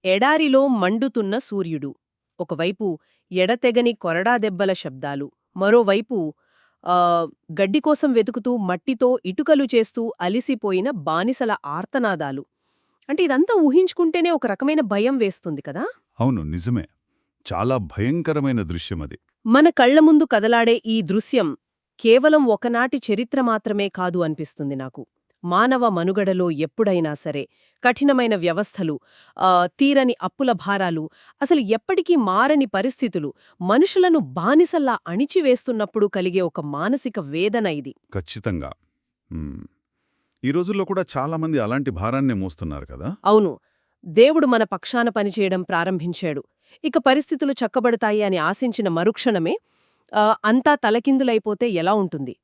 ఎడారిలో మండుతున్న సూర్యుడు. ఒకవైపు ఎడతెగని కొరడా దెబ్బల శబ్దాలు, మరోవైపు ఆ, గడ్డికోసం వెతుకుతూ మట్టితో ఇటుకలు చేస్తూ అలిసిపోయిన బానిసల ఆర్తనాదాలు. అంటే ఇదంతా ఊహించుకుంటేనే ఒక రకమైన భయం వేస్తుంది కదా. అవును, నిజమే. చాలా భయంకరమైన దృశ్యమది. మన కళ్ల ముందు కదలాడే ఈ దృశ్యం కేవలం ఒకనాటి చరిత్ర మాత్రమే కాదు అనిపిస్తుంది నాకు. మానవ మనుగడలో ఎప్పుడైనా సరే కఠినమైన వ్యవస్థలు, తీరని అప్పుల భారాలు, అసలు ఎప్పటికీ మారని పరిస్థితులు మనుషులను బానిసల్లా అణిచివేస్తున్నప్పుడు కలిగే ఒక మానసిక వేదన ఇది. ఖచ్చితంగా. మ్మ్. ఈ రోజుల్లో కూడా చాలామంది అలాంటి భారాన్నే మోస్తున్నారు కదా. అవును, దేవుడు మన పక్షాన పనిచేయడం ప్రారంభించాడు, ఇక పరిస్థితులు చక్కబడతాయి అని ఆశించిన మరుక్షణమే అంతా తలకిందులైపోతే ఎలా ఉంటుంది?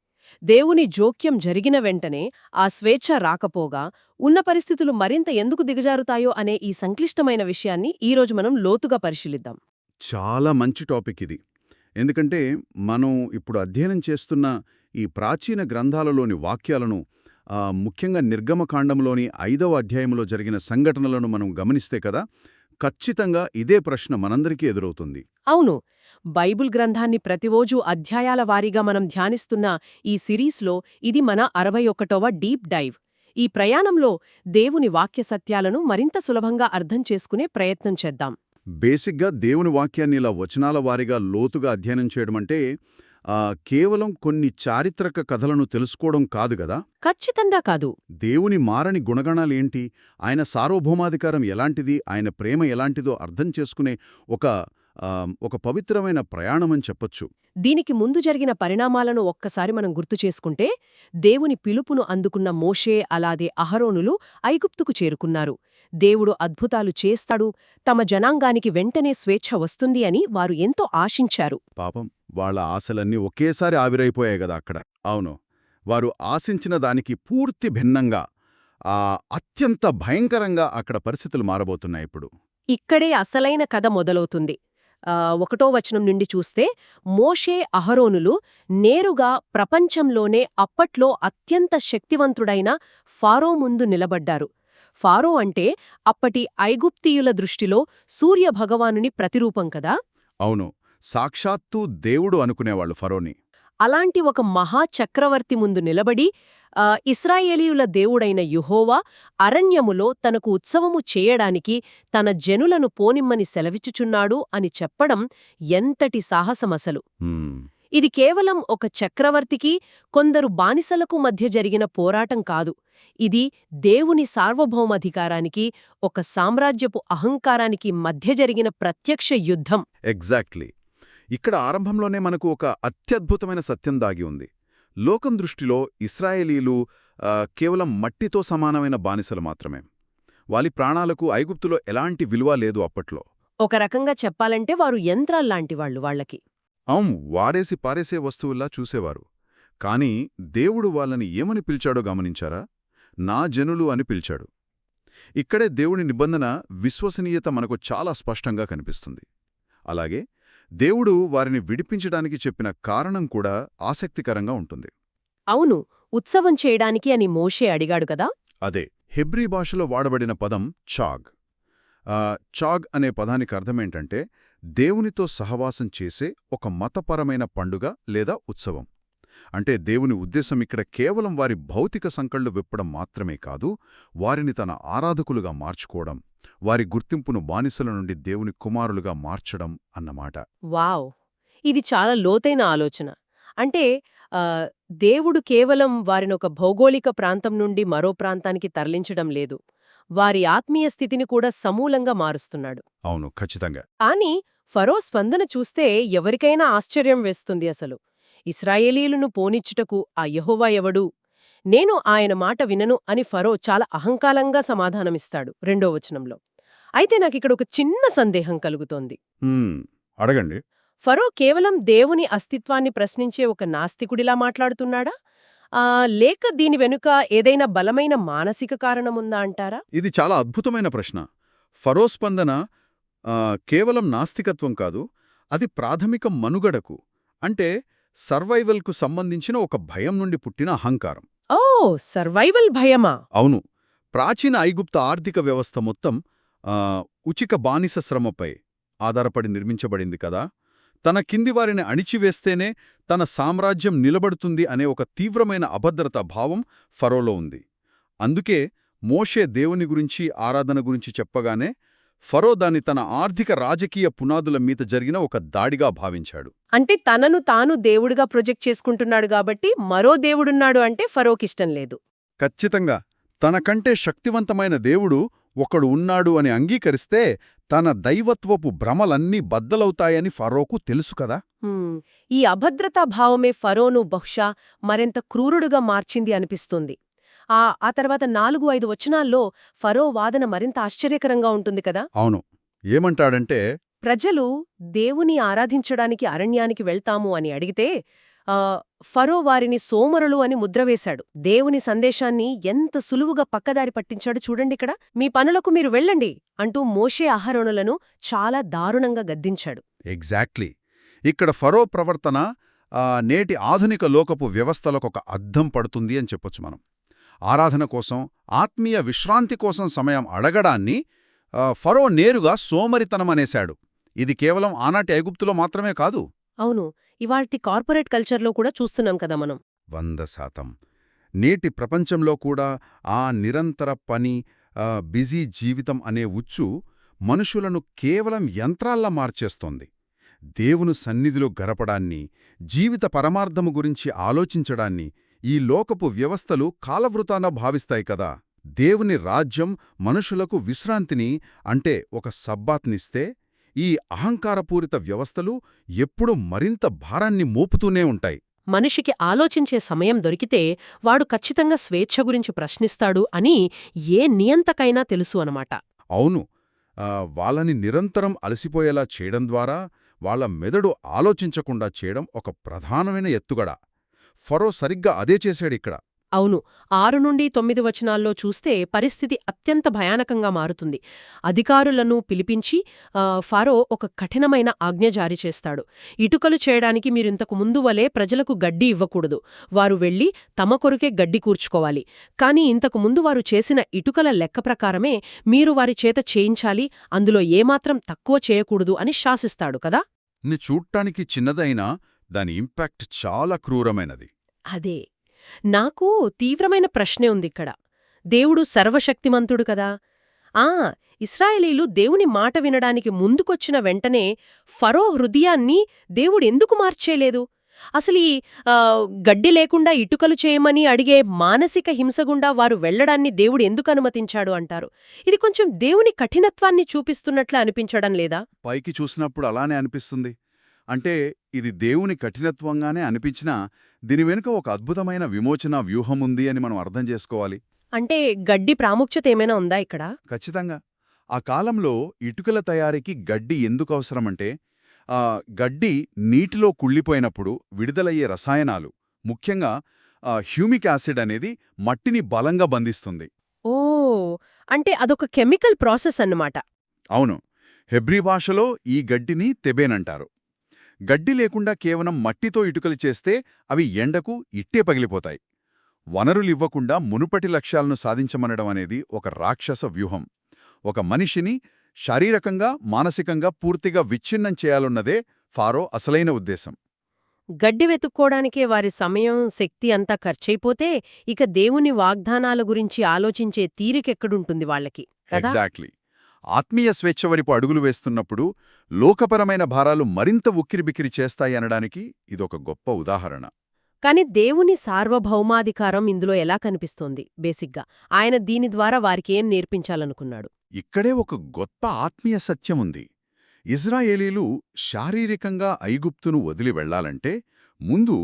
దేవుని జోక్యం జరిగిన వెంటనే ఆ స్వేచ్ఛ రాకపోగా ఉన్న పరిస్థితులు మరింత ఎందుకు దిగజారుతాయో అనే ఈ సంక్లిష్టమైన విషయాన్ని ఈరోజు మనం లోతుగా పరిశీలిద్దాం. చాలా మంచి టాపిక్ ఇది. ఎందుకంటే మనం ఇప్పుడు అధ్యయనం చేస్తున్న ఈ ప్రాచీన గ్రంథాలలోని వాక్యాలను, ముఖ్యంగా నిర్గమకాండంలోని 5వ అధ్యాయంలో జరిగిన సంఘటనలను మనం గమనిస్తే కదా, ఖచ్చితంగా ఇదే ప్రశ్న మనందరికీ ఎదురవుతుంది. అవును, బైబుల్ గ్రంథాన్ని ప్రతిరోజూ అధ్యాయాల వారీగా మనం ధ్యానిస్తున్న ఈ సిరీస్లో ఇది మన 61వ డీప్ డైవ్. ఈ ప్రయాణంలో దేవుని వాక్య సత్యాలను మరింత సులభంగా అర్థం చేసుకునే ప్రయత్నం చేద్దాం. బేసిక్గా దేవుని వాక్యాన్ని ఇలా వచనాల వారీగా లోతుగా అధ్యయనం చేయడమంటే కేవలం కొన్ని చారిత్రక కథలను తెలుసుకోవడం కాదు గదా. ఖచ్చితంగా కాదు. దేవుని మారని గుణగణాలేంటి, ఆయన సార్వభౌమాధికారం ఎలాంటిది, ఆయన ప్రేమ ఎలాంటిదో అర్థం చేసుకునే ఒక పవిత్రమైన ప్రయాణమని చెప్పొచ్చు. దీనికి ముందు జరిగిన పరిణామాలను ఒక్కసారి మనం గుర్తు చేసుకుంటే, దేవుని పిలుపును అందుకున్న మోషే అలాదే అహరోనులు ఐగుప్తుకు చేరుకున్నారు. దేవుడు అద్భుతాలు చేస్తాడు, తమ జనాంగానికి వెంటనే స్వేచ్ఛ వస్తుంది అని వారు ఎంతో ఆశించారు. పాపం, వాళ్ల ఆశలన్నీ ఒకేసారి ఆవిరైపోయాయి గదా అక్కడ. అవును, వారు ఆశించిన దానికి పూర్తి భిన్నంగా, అత్యంత భయంకరంగా అక్కడ పరిస్థితులు మారబోతున్నాయి ఇప్పుడు. ఇక్కడే అసలైన కథ మొదలవుతుంది. 1వ వచనం నుండి చూస్తే, మోషే అహరోనులు నేరుగా ప్రపంచంలోనే అప్పట్లో అత్యంత శక్తివంతుడైన ఫారో ముందు నిలబడ్డారు. ఫారో అంటే అప్పటి ఐగుప్తీయుల దృష్టిలో సూర్యభగవానుని ప్రతిరూపం కదా. అవును, సాక్షాత్తూ దేవుడు అనుకునేవాళ్లు ఫరోని. అలాంటి ఒక మహాచక్రవర్తి ముందు నిలబడి, ఇశ్రాయేలీయుల దేవుడైన యెహోవా అరణ్యములో తనకు ఉత్సవము చేయడానికి తన జనులను పోనిమ్మని సెలవిచ్చుచున్నాడు అని చెప్పడం ఎంతటి సాహసమసలు! ఇది కేవలం ఒక చక్రవర్తికి, కొందరు బానిసలకు మధ్య జరిగిన పోరాటం కాదు. ఇది దేవుని సార్వభౌమాధికారానికి, ఒక సామ్రాజ్యపు అహంకారానికి మధ్య జరిగిన ప్రత్యక్ష యుద్ధం. ఎగ్జాక్ట్లీ. ఇక్కడ ఆరంభంలోనే మనకు ఒక అత్యద్భుతమైన సత్యం దాగి ఉంది. లోకం దృష్టిలో ఇశ్రాయేలీలు కేవలం మట్టితో సమానమైన బానిసలు మాత్రమే. వారి ప్రాణాలకు ఐగుప్తులో ఎలాంటి విలువ లేదు అప్పట్లో. ఒక రకంగా చెప్పాలంటే వారు యంత్రాల్లాంటివాళ్లు వాళ్లకి. వాడేసి పారేసే వస్తువుల్లా చూసేవారు. కాని దేవుడు వాళ్ళని ఏమని పిలిచాడో గమనించారా? నా జనులు అని పిలిచాడు. ఇక్కడే దేవుని నిబంధన విశ్వసనీయత మనకు చాలా స్పష్టంగా కనిపిస్తుంది. అలాగే దేవుడు వారిని విడిపించడానికి చెప్పిన కారణం కూడా ఆసక్తికరంగా ఉంటుంది. అవును, ఉత్సవం చేయడానికి అని మోషే అడిగాడు కదా. అదే హెబ్రీ భాషలో వాడబడిన పదం చాగ్. చాగ్ అనే పదానికి అర్థమేంటంటే దేవునితో సహవాసం చేసే ఒక మతపరమైన పండుగ లేదా ఉత్సవం. అంటే దేవుని ఉద్దేశం ఇక్కడ కేవలం వారి భౌతిక సంకళ్లు విప్పడం మాత్రమే కాదు, వారిని తన ఆరాధకులుగా మార్చుకోవడం, వారి గుర్తింపును బానిసల నుండి దేవుని కుమారులుగా మార్చడం అన్నమాట. వావ్, ఇది చాలా లోతైన ఆలోచన. అంటే దేవుడు కేవలం వారినొక భౌగోళిక ప్రాంతం నుండి మరో ప్రాంతానికి తరలించడం లేదు, వారి ఆత్మీయ స్థితిని కూడా సమూలంగా మారుస్తున్నాడు. అవును, ఖచ్చితంగా. కానీ ఫరో స్పందన చూస్తే ఎవరికైనా ఆశ్చర్యం వేస్తుంది అసలు. ఇశ్రాయేలీయులను పోనిచ్చుటకు ఆ యెహోవా ఎవడు? నేను ఆయన మాట వినను అని ఫరో చాలా అహంకారంగా సమాధానమిస్తాడు 2వ వచనంలో. అయితే నాకిక్కడ ఒక చిన్న సందేహం కలుగుతోంది. అడగండి. ఫరో కేవలం దేవుని అస్తిత్వాన్ని ప్రశ్నించే ఒక నాస్తికుడిలా మాట్లాడుతున్నాడా, లేక దీని వెనుక ఏదైనా బలమైన మానసిక కారణముందా అంటారా? ఇది చాలా అద్భుతమైన ప్రశ్న. ఫరో స్పందన కేవలం నాస్తికత్వం కాదు, అది ప్రాథమిక మనుగడకు, అంటే సర్వైవల్కు సంబంధించిన ఒక భయం నుండి పుట్టిన అహంకారం. ఓ, సర్వైవల్ భయమా? అవును. ప్రాచీన ఐగుప్త ఆర్థిక వ్యవస్థ మొత్తం ఉచిక బానిస శ్రమపై ఆధారపడి నిర్మించబడింది కదా. తన కిందివారిని అణిచివేస్తేనే తన సామ్రాజ్యం నిలబడుతుంది అనే ఒక తీవ్రమైన అభద్రతా భావం ఫరోలో ఉంది. అందుకే మోషే దేవుని గురించి ఆరాధన గురించి చెప్పగానే ఫరో దాన్ని తన ఆర్థిక రాజకీయ పునాదుల మీద జరిగిన ఒక దాడిగా భావించాడు. అంటే తనను తాను దేవుడిగా ప్రొజెక్ట్ చేసుకుంటున్నాడు కాబట్టి మరో దేవుడున్నాడు అంటే ఫరోకిష్టం లేదు. ఖచ్చితంగా తనకంటే శక్తివంతమైన దేవుడు ఒకడు ఉన్నాడు అని అంగీకరిస్తే తన దైవత్వపు భ్రమలన్నీ బద్దలవుతాయని ఫరోకు తెలుసు కదా. ఈ అభద్రతా భావమే ఫరోను బహుశా మరింత క్రూరుడుగా మార్చింది అనిపిస్తుంది. ఆ తర్వాత 4-5 వచనాల్లో ఫరో వాదన మరింత ఆశ్చర్యకరంగా ఉంటుంది కదా. అవును, ఏమంటాడంటే, ప్రజలు దేవుని ఆరాధించడానికి అరణ్యానికి వెళ్తాము అని అడిగితే ఫరో వారిని సోమరులు అని ముద్రవేశాడు. దేవుని సందేశాన్ని ఎంత సులువుగా పక్కదారి పట్టించాడు చూడండిక్కడ. మీ పనులకు మీరు వెళ్ళండి అంటూ మోషే అహరోనులను చాలా దారుణంగా గద్దించాడు. ఎగ్జాక్ట్లీ. ఇక్కడ ఫరో ప్రవర్తన నేటి ఆధునిక లోకపు వ్యవస్థలకొక అద్దం పడుతుంది అని చెప్పొచ్చు మనం. ఆరాధన కోసం, ఆత్మీయ విశ్రాంతి కోసం సమయం అడగడాన్ని ఫరో నేరుగా సోమరితనమనేశాడు. ఇది కేవలం ఆనాటి ఐగుప్తులో మాత్రమే కాదు. అవును, ఇవాల్టి కార్పొరేట్ కల్చర్లో కూడా చూస్తున్నాం కదా మనం. 100%. నేటి ప్రపంచంలో కూడా ఆ నిరంతర పని, బిజీ జీవితం అనే ఉచ్చు మనుషులను కేవలం యంత్రాల్లా మార్చేస్తోంది. దేవుని సన్నిధిలో గడపడాన్ని, జీవిత పరమార్థము గురించి ఆలోచించడాన్ని ఈ లోకపు వ్యవస్థలు కాలవృతాన భావిస్తాయి కదా. దేవుని రాజ్యం మనుషులకు విశ్రాంతిని, అంటే ఒక సబ్బాత్నిస్తే, ఈ అహంకారపూరిత వ్యవస్థలు ఎప్పుడూ మరింత భారాన్ని మోపుతూనే ఉంటాయి. మనిషికి ఆలోచించే సమయం దొరికితే వాడు ఖచ్చితంగా స్వేచ్ఛ గురించి ప్రశ్నిస్తాడు అని ఏ నియంతకైనా తెలుసు అనమాట. అవును, వాళ్ళని నిరంతరం అలసిపోయేలా చేయడం ద్వారా వాళ్ళ మెదడు ఆలోచించకుండా చేయడం ఒక ప్రధానమైన ఎత్తుగడ. ఫరో సరిగ్గా అదే చేశాడిక్కడ. అవును, 6-9 వచనాల్లో చూస్తే పరిస్థితి అత్యంత భయానకంగా మారుతుంది. అధికారులను పిలిపించి ఫరో ఒక కఠినమైన ఆజ్ఞ జారీ చేస్తాడు. ఇటుకలు చేయడానికి మీరింతకు ముందు వలె ప్రజలకు గడ్డి ఇవ్వకూడదు. వారు వెళ్లి తమ కొరకే గడ్డి కూర్చుకోవాలి. కాని ఇంతకు ముందు వారు చేసిన ఇటుకల లెక్క ప్రకారమే మీరు వారి చేత చేయించాలి, అందులో ఏమాత్రం తక్కువ చేయకూడదు అని శాసిస్తాడు కదా. చూడ్డానికి చిన్నదైనా దాని ఇంపాక్ట్ చాలా క్రూరమైనది. అదే నాకు తీవ్రమైన ప్రశ్నే ఉందిక్కడ. దేవుడు సర్వశక్తిమంతుడు కదా. ఇశ్రాయేలీలు దేవుని మాట వినడానికి ముందుకొచ్చిన వెంటనే ఫరో హృదయాన్ని దేవుడెందుకు మార్చేలేదు? అసలీ గడ్డి లేకుండా ఇటుకలు చేయమని అడిగే మానసిక హింసగుండా వారు వెళ్లడాన్ని దేవుడు ఎందుకు అనుమతించాడు అంటారు? ఇది కొంచెం దేవుని కఠినత్వాన్ని చూపిస్తున్నట్లు అనిపించడం లేదా? పైకి చూసినప్పుడు అలానే అనిపిస్తుంది. అంటే ఇది దేవుని కఠినత్వంగానే అనిపించినా దీని వెనుక ఒక అద్భుతమైన విమోచన వ్యూహముంది అని మనం అర్థం చేసుకోవాలి. అంటే గడ్డి ప్రాముఖ్యత ఏమైనా ఉందా ఇక్కడ? ఖచ్చితంగా. ఆ కాలంలో ఇటుకల తయారీకి గడ్డి ఎందుకు అవసరమంటే, గడ్డి నీటిలో కుళ్ళిపోయినప్పుడు విడుదలయ్యే రసాయనాలు, ముఖ్యంగా హ్యూమిక్ యాసిడ్ అనేది మట్టిని బలంగా బంధిస్తుంది. అంటే అదొక కెమికల్ ప్రాసెస్ అన్నమాట. అవును, హెబ్రీ భాషలో ఈ గడ్డిని తెబేనంటారు. గడ్డి లేకుండా కేవలం మట్టితో ఇటుకలు చేస్తే అవి ఎండకు ఇట్టే పగిలిపోతాయి. వనరులివ్వకుండా మునుపటి లక్ష్యాలను సాధించమనడం అనేది ఒక రాక్షస వ్యూహం. ఒక మనిషిని శారీరకంగా, మానసికంగా పూర్తిగా విచ్ఛిన్నం చేయాలన్నదే ఫారో అసలైన ఉద్దేశం. గడ్డి వెతుక్కోడానికే వారి సమయం, శక్తి అంతా ఖర్చయిపోతే ఇక దేవుని వాగ్దానాల గురించి ఆలోచించే తీరికెక్కడుంటుంది వాళ్ళకి కదా. ఎగ్జాక్ట్లీ. ఆత్మీయ స్వేచ్ఛ వైపు అడుగులు వేస్తున్నప్పుడు లోకపరమైన భారాలు మరింత ఉక్కిరిబిక్కిరి చేస్తాయనడానికి ఇదొక గొప్ప ఉదాహరణ. కాని దేవుని సార్వభౌమాధికారం ఇందులో ఎలా కనిపిస్తోంది? బేసిగ్గా ఆయన దీని ద్వారా వారికేం నేర్పించాలనుకున్నాడు? ఇక్కడే ఒక గొప్ప ఆత్మీయ సత్యముంది. ఇజ్రాయేలీలు శారీరకంగా ఐగుప్తును వదిలి వెళ్లాలంటే ముందు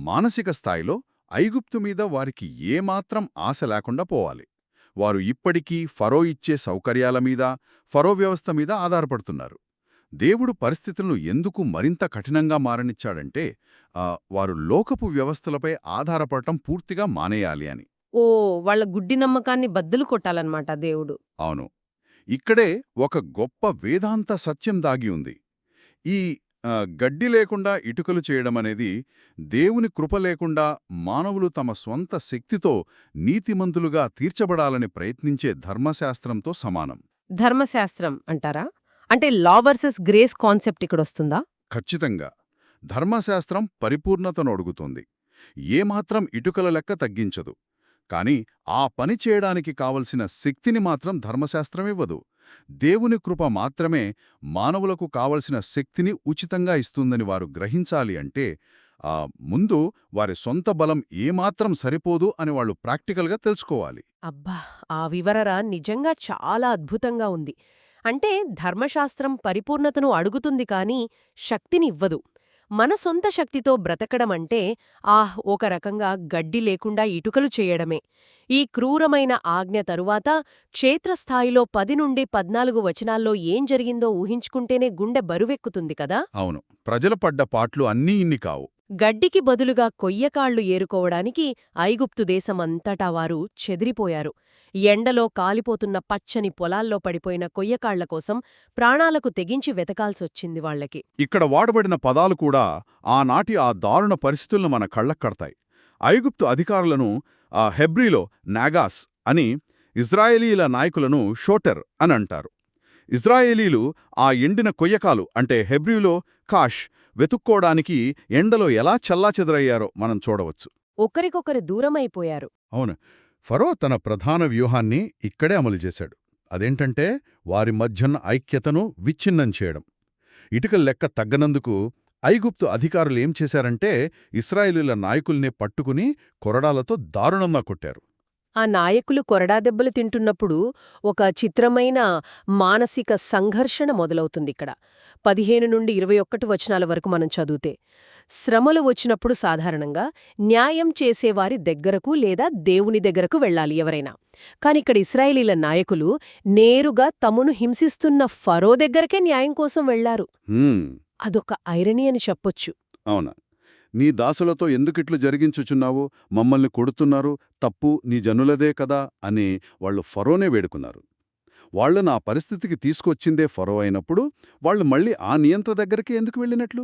మానసిక స్థాయిలో ఐగుప్తు మీద వారికి ఏమాత్రం ఆశ లేకుండా పోవాలి. వారు ఇప్పటికీ ఫరో ఇచ్చే సౌకర్యాల మీద, ఫరో వ్యవస్థ మీద ఆధారపడుతున్నారు. దేవుడు పరిస్థితులను ఎందుకు మరింత కఠినంగా మారనిచ్చాడంటే వారు లోకపు వ్యవస్థలపై ఆధారపడటం పూర్తిగా మానేయాలి అని. వాళ్ళ గుడ్డి నమ్మకాన్ని బద్దలు కొట్టాలన్నమాట దేవుడు. అవును, ఇక్కడే ఒక గొప్ప వేదాంత సత్యం దాగి ఉంది. ఈ గడ్డి లేకుండా ఇటుకలు చేయడమనేది దేవుని కృప లేకుండా మానవులు తమ స్వంత శక్తితో నీతిమంతులుగా తీర్చబడాలని ప్రయత్నించే ధర్మశాస్త్రంతో సమానం. ధర్మశాస్త్రం అంటారా? అంటే లా వర్సెస్ గ్రేస్ కాన్సెప్ట్ ఇక్కడొస్తుందా? ఖచ్చితంగా. ధర్మశాస్త్రం పరిపూర్ణతను అడుగుతోంది. ఏమాత్రం ఇటుకల లెక్క తగ్గించదు. కాని ఆ పని చేయడానికి కావలసిన శక్తిని మాత్రం ధర్మశాస్త్రమివ్వదు. దేవుని కృప మాత్రమే మానవులకు కావలసిన శక్తిని ఉచితంగా ఇస్తుందని వారు గ్రహించాలి అంటే ముందు వారి సొంత బలం ఏమాత్రం సరిపోదు అని వాళ్ళు ప్రాక్టికల్గా తెలుసుకోవాలి. అబ్బా! ఆ వివరణ నిజంగా చాలా అద్భుతంగా ఉంది. అంటే ధర్మశాస్త్రం పరిపూర్ణతను అడుగుతుంది కానీ శక్తినివ్వదు. మన సొంత శక్తితో బ్రతకడమంటే ఒక రకంగా గడ్డి లేకుండా ఇటుకలు చేయడమే. ఈ క్రూరమైన ఆజ్ఞ తరువాత క్షేత్రస్థాయిలో 10 నుండి 14 వచనాల్లో ఏం జరిగిందో ఊహించుకుంటేనే గుండె బరువెక్కుతుంది కదా! అవును, ప్రజలు పడ్డ పాట్లు అన్నీ ఇన్ని కావు. గడ్డికి బదులుగా కొయ్యకాళ్లు ఏరుకోవడానికి ఐగుప్తు దేశమంతటా వారు చెదిరిపోయారు. ఎండలో కాలిపోతున్న పచ్చని పొలాల్లో పడిపోయిన కొయ్యకాళ్ల కోసం ప్రాణాలకు తెగించి వెతకాల్సొచ్చింది వాళ్లకి. ఇక్కడ వాడబడిన పదాలు కూడా ఆనాటి ఆ దారుణ పరిస్థితులను మన కళ్లక్కడతాయి. ఐగుప్తు అధికారులను హెబ్రీలో నాగాస్ అని, ఇజ్రాయేలీల నాయకులను షోటర్ అని అంటారు. ఇజ్రాయేలీలు ఆ ఎండిన కొయ్యకాలు అంటే హెబ్రీలో కాష్ వెతుక్కోడానికి ఎండలో ఎలా చల్లాచెదరయ్యారో మనం చూడవచ్చు. ఒకరికొకరు దూరమైపోయారు. అవును, ఫరో తన ప్రధాన వ్యూహాన్ని ఇక్కడే అమలు చేశాడు. అదేంటంటే వారి మధ్యన్న ఐక్యతను విచ్ఛిన్నం చేయడం. ఇటుకల లెక్క తగ్గనందుకు ఐగుప్తు అధికారులేం చేశారంటే ఇశ్రాయేలీల నాయకుల్నే పట్టుకుని కొరడాలతో దారుణంగా కొట్టారు. ఆ నాయకులు కొరడాదెబ్బలు తింటున్నప్పుడు ఒక చిత్రమైన మానసిక సంఘర్షణ మొదలవుతుందిక్కడ. 15 నుండి 21 వచనాల వరకు మనం చదివితే, శ్రమలు వచ్చినప్పుడు సాధారణంగా న్యాయం చేసేవారి దగ్గరకు లేదా దేవుని దగ్గరకు వెళ్ళాలి ఎవరైనా. కానిక్కడ ఇశ్రాయేలీల నాయకులు నేరుగా తమను హింసిస్తున్న ఫరో దగ్గరకే న్యాయం కోసం వెళ్లారు. అదొక ఐరనీ అని చెప్పొచ్చు. అవునా? నీ దాసులతో ఎందుకిట్లు జరిగించుచున్నావు? మమ్మల్ని కొడుతున్నారు, తప్పు నీ జనులదే కదా అని వాళ్ళు ఫరోనే వేడుకున్నారు. వాళ్లు నా పరిస్థితికి తీసుకొచ్చిందే ఫరో అయినప్పుడు వాళ్ళు మళ్ళీ ఆ నియంత్ర దగ్గరికి ఎందుకు వెళ్ళినట్లు?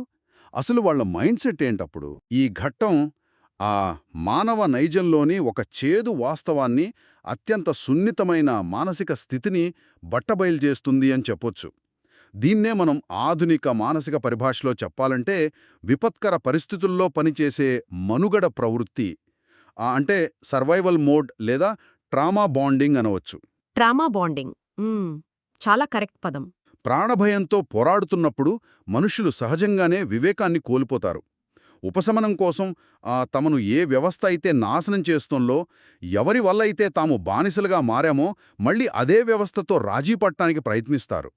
అసలు వాళ్ల మైండ్ సెట్ ఏంటప్పుడు? ఈ ఘట్టం ఆ మానవ నైజంలోని ఒక చేదు వాస్తవాన్ని, అత్యంత సున్నితమైన మానసిక స్థితిని బట్టబయలుచేస్తుంది అని చెప్పొచ్చు. దీన్నే మనం ఆధునిక మానసిక పరిభాషలో చెప్పాలంటే విపత్కర పరిస్థితుల్లో పనిచేసే మనుగడ ప్రవృత్తి, అంటే సర్వైవల్ మోడ్ లేదా ట్రామా బాండింగ్ అనవచ్చు. ట్రామా బాండింగ్ చాలా కరెక్ట్ పదం. ప్రాణభయంతో పోరాడుతున్నప్పుడు మనుషులు సహజంగానే వివేకాన్ని కోల్పోతారు. ఉపశమనం కోసం తమను ఏ వ్యవస్థ అయితే నాశనం చేస్తుందో, ఎవరి వల్ల అయితే తాము బానిసలుగా మారామో మళ్ళీ అదే వ్యవస్థతో రాజీ పడటానికి ప్రయత్నిస్తారు.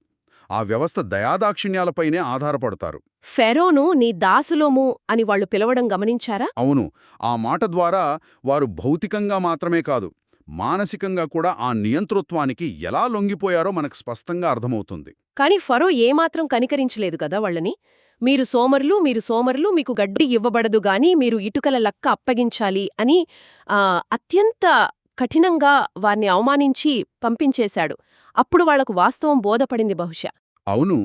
ఆ వ్యవస్థ దయాదాక్షిణ్యాలపైనే ఆధారపడతారు. ఫెరోను నీ దాసులోము అని వాళ్లు పిలవడం గమనించారా? అవును, ఆ మాట ద్వారా వారు భౌతికంగా మాత్రమే కాదు, మానసికంగా కూడా ఆ నియంతృత్వానికి ఎలా లొంగిపోయారో మనకు స్పష్టంగా అర్థమవుతుంది. కాని ఫరో ఏమాత్రం కనికరించలేదు కదా వాళ్ళని. మీరు సోమరులు, మీకు గడ్డి ఇవ్వబడదు గాని మీరు ఇటుకల లక్క అప్పగించాలి అని అత్యంత కఠినంగా వారిని అవమానించి పంపించేశాడు. అప్పుడు వాళ్లకు వాస్తవం బోధపడింది బహుశా. అవును,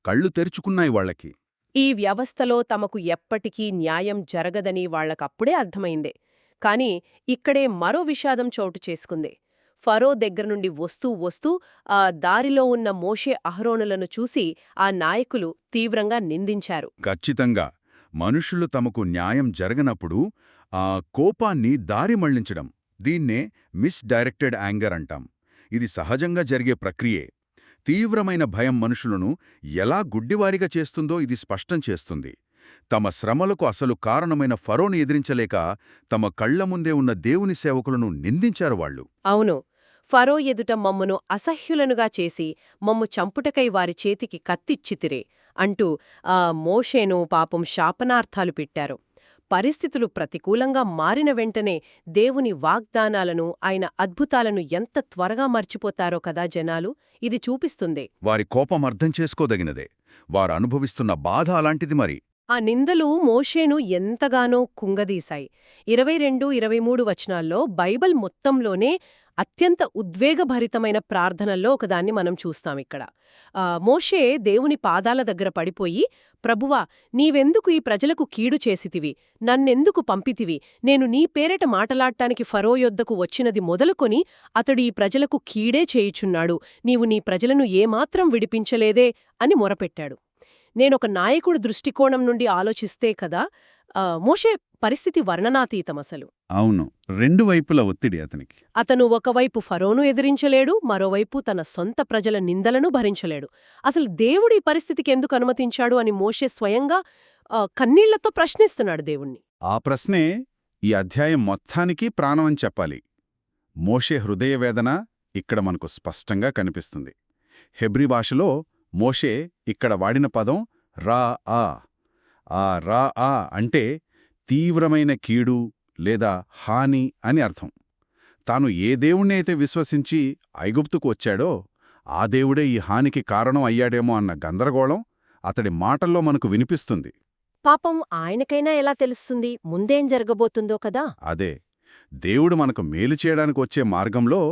కళ్ళు తెరుచుకున్నాయి వాళ్లకి. ఈ వ్యవస్థలో తమకు ఎప్పటికీ న్యాయం జరగదని వాళ్లకప్పుడే అర్థమైందే. కాని ఇక్కడే మరో విషాదం చోటు చేసుకుంది. ఫరో దగ్గరనుండి వస్తూ ఆ దారిలో ఉన్న మోషే అహరోనులను చూసి ఆ నాయకులు తీవ్రంగా నిందించారు. ఖచ్చితంగా మనుషులు తమకు న్యాయం జరగనప్పుడు ఆ కోపాన్ని దారి మళ్లించడం, దీన్నే మిస్డైరెక్టెడ్ యాంగర్ అంటాం. ఇది సహజంగా జరిగే ప్రక్రియే. తీవ్రమైన భయం మనుషులను ఎలా గుడ్డివారిగా చేస్తుందో ఇది స్పష్టం చేస్తుంది. తమ శ్రమలకు అసలు కారణమైన ఫరోను ఎదిరించలేక తమ కళ్ల ముందే ఉన్న దేవుని సేవకులను నిందించారు వాళ్ళు. అవును, ఫరో ఎదుట మమ్మును అసహ్యులనుగా చేసి మమ్ము చంపుటకై వారి చేతికి కత్తిచ్చితిరే అంటూ మోషేను పాపం శాపనార్థాలు పెట్టారు. పరిస్థితులు ప్రతికూలంగా మారిన వెంటనే దేవుని వాగ్దానాలను, ఆయన అద్భుతాలను ఎంత త్వరగా మర్చిపోతారో కదా జనాలు. ఇది చూపిస్తుంది వారి కోపం అర్థం చేసుకోదగినదే. వారు అనుభవిస్తున్న బాధ అలాంటిది. మరి ఆ నిందలు మోషేను ఎంతగానో కుంగదీశాయి. 22, 23 వచనాల్లో బైబిల్ మొత్తంలోనే అత్యంత ఉద్వేగభరితమైన ప్రార్థనల్లో ఒకదాన్ని మనం చూస్తామిక్కడ. మోషే దేవుని పాదాల దగ్గర పడిపోయి, ప్రభువా, నీవెందుకు ఈ ప్రజలకు కీడు చేసితివి? నన్నెందుకు పంపితివి? నేను నీ పేరిట మాటలాడ్డానికి ఫరో యొద్దకు వచ్చినది మొదలుకొని అతడు ఈ ప్రజలకు కీడే చేయుచున్నాడు. నీవు నీ ప్రజలను ఏమాత్రం విడిపించలేదే అని మొరపెట్టాడు. నేనొక నాయకుడి దృష్టికోణం నుండి ఆలోచిస్తే కదా, మోషే పరిస్థితి వర్ణనాతీతమసలు. అవును, రెండు వైపుల ఒత్తిడి అతనికి. అతను ఒకవైపు ఫరోను ఎదిరించలేడు, మరోవైపు తన సొంత ప్రజల నిందలను భరించలేడు. అసలు దేవుడు ఈ పరిస్థితికి ఎందుకు అనుమతించాడు అని మోషే స్వయంగా కన్నీళ్లతో ప్రశ్నిస్తున్నాడు దేవుణ్ణి. ఆ ప్రశ్నే ఈ అధ్యాయం మొత్తానికి ప్రాణమని చెప్పాలి. మోషే హృదయవేదన ఇక్కడ మనకు స్పష్టంగా కనిపిస్తుంది. హెబ్రీ భాషలో మోషే ఇక్కడ వాడిన పదం రా ఆ. ఆ రా ఆ అంటే తీవ్రమైన కీడు లేదా హాని అని అర్థం. తాను ఏ దేవుణ్ణి అయితే విశ్వసించి ఐగుప్తుకు వచ్చాడో ఆ దేవుడే ఈ హానికి కారణం అయ్యాడేమో అన్న గందరగోళం అతడి మాటల్లో మనకు వినిపిస్తుంది. పాపం ఆయనకైనా ఎలా తెలుస్తుంది ముందేం జరగబోతుందో కదా? అదే, దేవుడు మనకు మేలు చేయడానికి వచ్చే మార్గంలో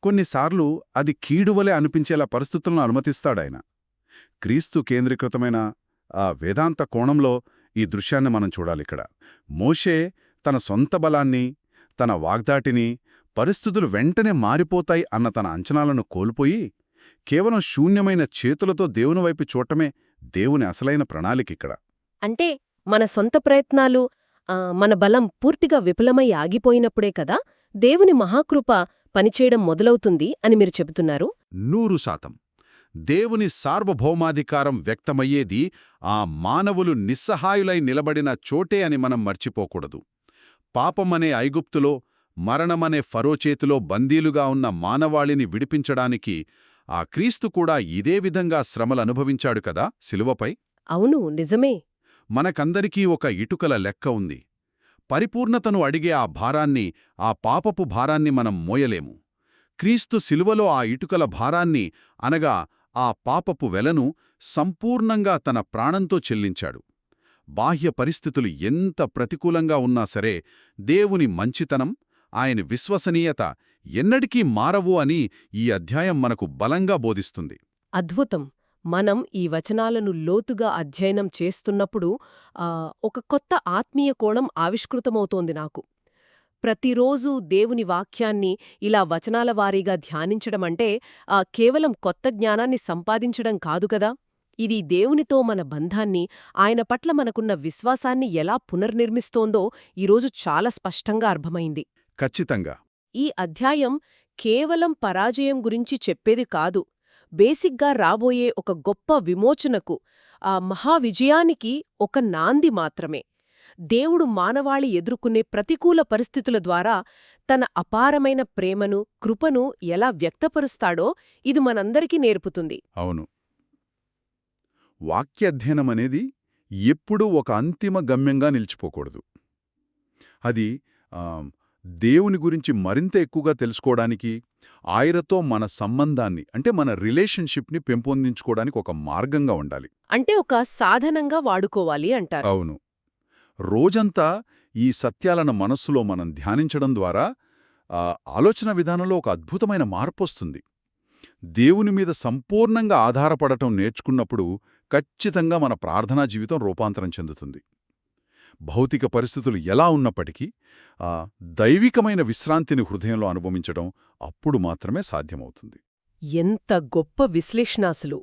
కొన్నిసార్లు అది కీడువలే అనిపించేలా పరిస్థితులను అనుమతిస్తాడాయన. క్రీస్తు కేంద్రీకృతమైన వేదాంత కోణంలో ఈ దృశ్యాన్ని మనం చూడాలిక్కడ. మోషే తన సొంత బలాన్ని, తన వాగ్దాటిని, పరిస్థితులు వెంటనే మారిపోతాయి అన్న తన అంచనాలను కోల్పోయి కేవలం శూన్యమైన చేతులతో దేవుని వైపు చూడటమే దేవుని అసలైన ప్రణాళికిక్కడ. అంటే మన సొంత ప్రయత్నాలు, మన బలం పూర్తిగా విఫలమై ఆగిపోయినప్పుడే కదా దేవుని మహాకృప పనిచేయడం మొదలవుతుంది అని మీరు చెబుతున్నారు? 100%. దేవుని సార్వభౌమాధికారం వ్యక్తమయ్యేది ఆ మానవులు నిస్సహాయులై నిలబడిన చోటే అని మనం మర్చిపోకూడదు. పాపమనే ఐగుప్తులో, మరణమనే ఫరో చేతిలో బందీలుగా ఉన్న మానవాళిని విడిపించడానికి ఆ క్రీస్తు కూడా ఇదే విధంగా శ్రమలనుభవించాడు కదా శిలువపై. అవును, నిజమే. మనకందరికీ ఒక ఇటుకల లెక్క ఉంది. పరిపూర్ణతను అడిగే ఆ భారాన్ని, ఆ పాపపు భారాన్ని మనం మోయలేము. క్రీస్తు శిలువలో ఆ ఇటుకల భారాన్ని, అనగా ఆ పాపపు వెలను సంపూర్ణంగా తన ప్రాణంతో చెల్లించాడు. బాహ్య పరిస్థితులు ఎంత ప్రతికూలంగా ఉన్నా సరే దేవుని మంచితనం, ఆయన విశ్వసనీయత ఎన్నటికీ మారవు అని ఈ అధ్యాయం మనకు బలంగా బోధిస్తుంది. అద్భుతం. మనం ఈ వచనాలను లోతుగా అధ్యయనం చేస్తున్నప్పుడు ఒక కొత్త ఆత్మీయ కోణం ఆవిష్కృతమవుతోంది నాకు. ప్రతిరోజూ దేవుని వాక్యాన్ని ఇలా వచనాల వారీగా ధ్యానించడమంటే కేవలం కొత్త జ్ఞానాన్ని సంపాదించడం కాదు కదా. ఇది దేవునితో మన బంధాన్ని, ఆయన పట్ల మనకున్న విశ్వాసాన్ని ఎలా పునర్నిర్మిస్తోందో ఈరోజు చాలా స్పష్టంగా అర్థమైంది. ఖచ్చితంగా. ఈ అధ్యాయం కేవలం పరాజయం గురించి చెప్పేది కాదు. బేసిగ్గా రాబోయే ఒక గొప్ప విమోచనకు, ఆ మహావిజయానికి ఒక నాంది మాత్రమే. దేవుడు మానవాళి ఎదుర్కొనే ప్రతికూల పరిస్థితుల ద్వారా తన అపారమైన ప్రేమను, కృపను ఎలా వ్యక్తపరుస్తాడో ఇది మనందరికీ నేర్పుతుంది. అవును. వాక్యాధ్యయనమనేది ఎప్పుడూ ఒక అంతిమ గమ్యంగా నిలిచిపోకూడదు. అది దేవుని గురించి మరింత ఎక్కువగా తెలుసుకోవడానికి, ఆయనతో మన సంబంధాన్ని అంటే మన రిలేషన్షిప్ని పెంపొందించుకోవడానికి ఒక మార్గంగా ఉండాలి. అంటే ఒక సాధనంగా వాడుకోవాలి అంటారు. అవును. రోజంతా ఈ సత్యాలను మనస్సులో మనం ధ్యానించడం ద్వారా ఆలోచన విధానంలో ఒక అద్భుతమైన మార్పొస్తుంది. దేవుని మీద సంపూర్ణంగా ఆధారపడటం నేర్చుకున్నప్పుడు ఖచ్చితంగా మన ప్రార్థనా జీవితం రూపాంతరం చెందుతుంది. భౌతిక పరిస్థితులు ఎలా ఉన్నప్పటికీ దైవికమైన విశ్రాంతిని హృదయంలో అనుభవించడం అప్పుడు మాత్రమే సాధ్యమవుతుంది. ఎంత గొప్ప విశ్లేషణాసులు!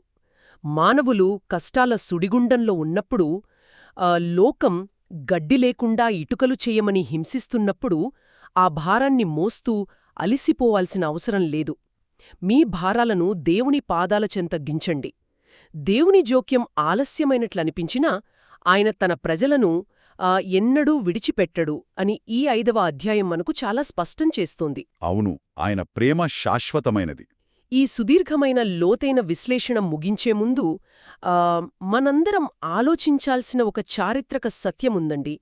మానవులు కష్టాల సుడిగుండంలో ఉన్నప్పుడు, లోకం గడ్డి లేకుండా ఇటుకలు చేయమని హింసిస్తున్నప్పుడు ఆ భారాన్ని మోస్తూ అలిసిపోవాల్సిన అవసరం లేదు. మీ భారాలను దేవుని పాదాల చెంత గించండి. దేవుని జోక్యం ఆలస్యమైనట్లనిపించినా ఆయన తన ప్రజలను ఎన్నడూ విడిచిపెట్టడు అని ఈ 5వ అధ్యాయం మనకు చాలా స్పష్టం చేస్తోంది. అవును, ఆయన ప్రేమ శాశ్వతమైనది. ఈ సుదీర్ఘమైన లోతైన విశ్లేషణ ముగించే ముందు మనందరం ఆలోచించాల్సిన ఒక చారిత్రక సత్యముందండి.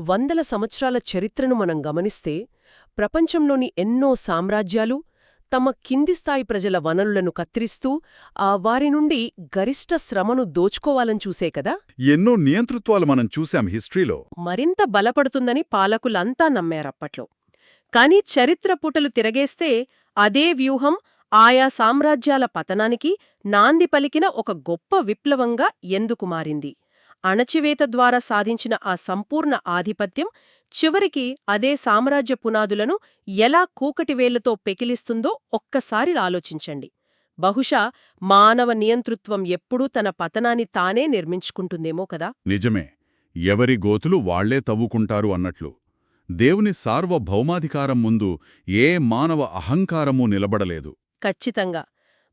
100ల సంవత్సరాల చరిత్రను మనం గమనిస్తే ప్రపంచంలోని ఎన్నో సామ్రాజ్యాలు తమ కింది స్థాయి ప్రజల వనరులను కత్తిరిస్తూ వారి నుండి గరిష్ట శ్రమను దోచుకోవాలని చూసే కదా. ఎన్నో నియంతృత్వాలు మనం చూశాం హిస్టరీలో. మరింత బలపడుతుందని పాలకులంతా నమ్మారప్పట్లో. కాని చరిత్ర పుటలు తిరగేస్తే అదే వ్యూహం ఆయా సామ్రాజ్యాల పతనానికి నాంది పలికిన ఒక గొప్ప విప్లవంగా ఎందుకు మారింది? అణచివేత ద్వారా సాధించిన ఆ సంపూర్ణ ఆధిపత్యం చివరికి అదే సామ్రాజ్య పునాదులను ఎలా కూకటివేళ్లతో పెకిలిస్తుందో ఒక్కసారి ఆలోచించండి. బహుశా మానవ నియంతృత్వం ఎప్పుడూ తన పతనాన్ని తానే నిర్మించుకుంటుందేమో కదా. నిజమే, ఎవరి గోతులు వాళ్లే తవ్వుకుంటారు అన్నట్లు. దేవుని సార్వభౌమాధికారం ముందు ఏ మానవ అహంకారమూ నిలబడలేదు. ఖచ్చితంగా.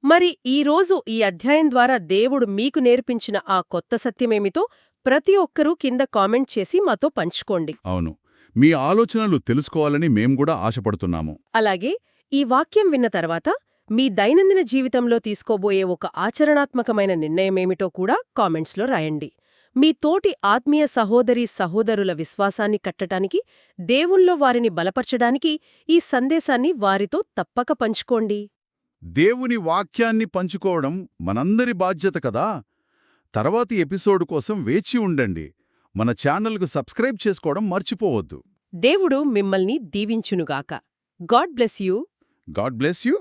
మరి ఈరోజు ఈ అధ్యాయం ద్వారా దేవుడు మీకు నేర్పించిన ఆ కొత్త సత్యమేమిటో ప్రతి ఒక్కరూ కింద కామెంట్ చేసి మాతో పంచుకోండి. అవును, మీ ఆలోచనలు తెలుసుకోవాలని మేంగూడా ఆశపడుతున్నాము. అలాగే ఈ వాక్యం విన్న తర్వాత మీ దైనందిన జీవితంలో తీసుకోబోయే ఒక ఆచరణాత్మకమైన నిర్ణయమేమిటో కూడా కామెంట్స్లో రాయండి. మీ తోటి ఆత్మీయ సహోదరుల విశ్వాసాన్ని కట్టడానికి, దేవుల్లో వారిని బలపర్చడానికి ఈ సందేశాన్ని వారితో తప్పక పంచుకోండి. దేవుని వాక్యాన్ని పంచుకోవడం మనందరి బాధ్యత కదా. తర్వాతి ఎపిసోడ్ కోసం వేచి ఉండండి. మన ఛానల్కు సబ్స్క్రైబ్ చేసుకోవడం మర్చిపోవద్దు. దేవుడు మిమ్మల్ని దీవించునుగాక. God bless you. God bless you.